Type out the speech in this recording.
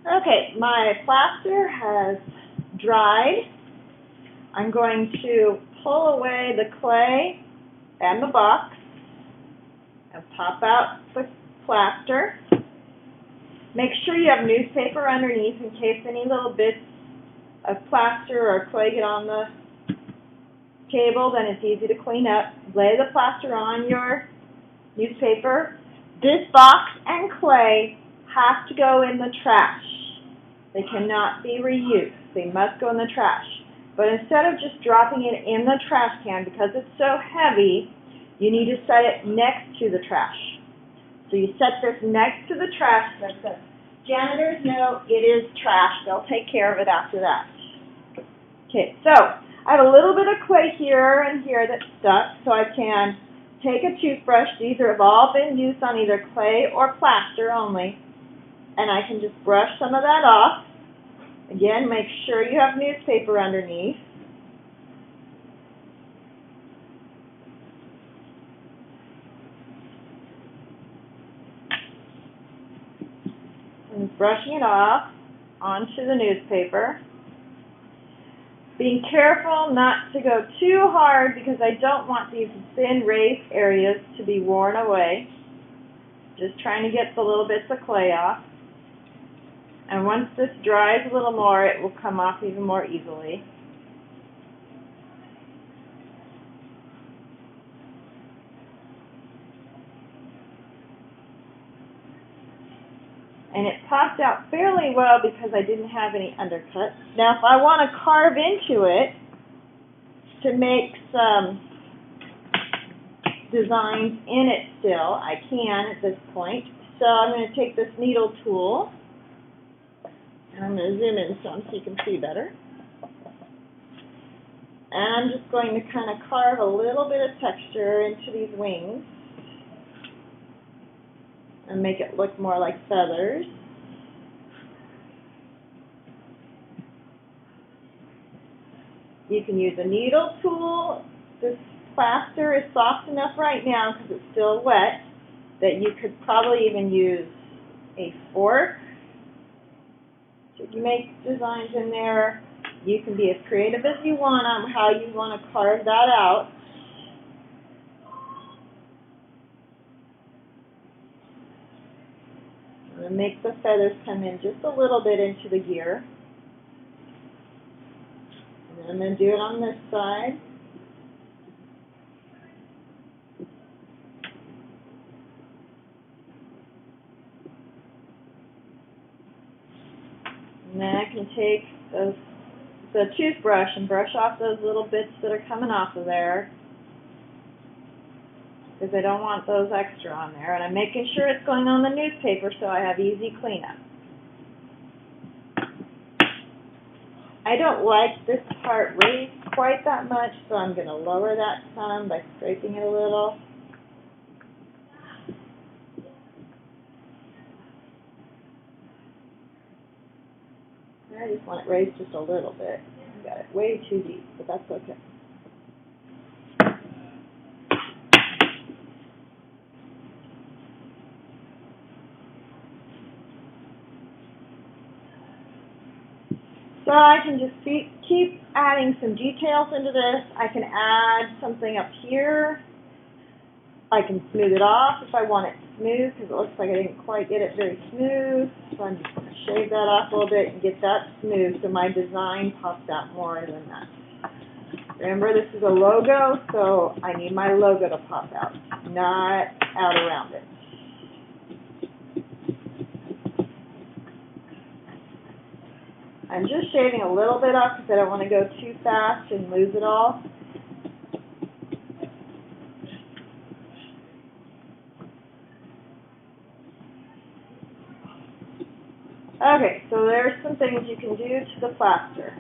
Okay, my plaster has dried. I'm going to pull away the clay and the box and pop out the plaster. Make sure you have newspaper underneath in case any little bits of plaster or clay get on the table, then it's easy to clean up. Lay the plaster on your newspaper. This box and clay have to go in the trash. They cannot be reused. They must go in the trash. But instead of just dropping it in the trash can, because it's so heavy, you need to set it next to the trash. So you set this next to the trash. That the janitors know it is trash. They'll take care of it after that. Okay, so I have a little bit of clay here and here that's stuck, so I can take a toothbrush. These have all been used on either clay or plaster only, and I can just brush some of that off. Again, make sure you have newspaper underneath. And brushing it off onto the newspaper. Being careful not to go too hard because I don't want these thin raised areas to be worn away. Just trying to get the little bits of clay off. And once this dries a little more, it will come off even more easily. And it popped out fairly well because I didn't have any undercuts. Now if I want to carve into it to make some designs in it still, I can at this point. So I'm going to take this needle tool, and I'm going to zoom in some so you can see better. And I'm just going to kind of carve a little bit of texture into these wings and make it look more like feathers. You can use a needle tool. This plaster is soft enough right now because it's still wet that you could probably even use a fork to make designs in there. You can be as creative as you want on how you want to carve that out. And make the feathers come in just a little bit into the gear. And then I'm going to do it on this side. And then I can take the toothbrush and brush off those little bits that are coming off of there, because I don't want those extra on there. And I'm making sure it's going on the newspaper so I have easy cleanup. I don't like this part raised quite that much, so I'm going to lower that some by scraping it a little. I just want it raised just a little bit. I got it way too deep, but that's okay. So I can just keep adding some details into this. I can add something up here. I can smooth it off if I want it smooth, because it looks like I didn't quite get it very smooth. So I'm just going to shave that off a little bit and get that smooth so my design pops out more than that. Remember, this is a logo, so I need my logo to pop out, not out around it. I'm just shaving a little bit off because I don't want to go too fast and lose it all. Okay, so there's some things you can do to the plaster.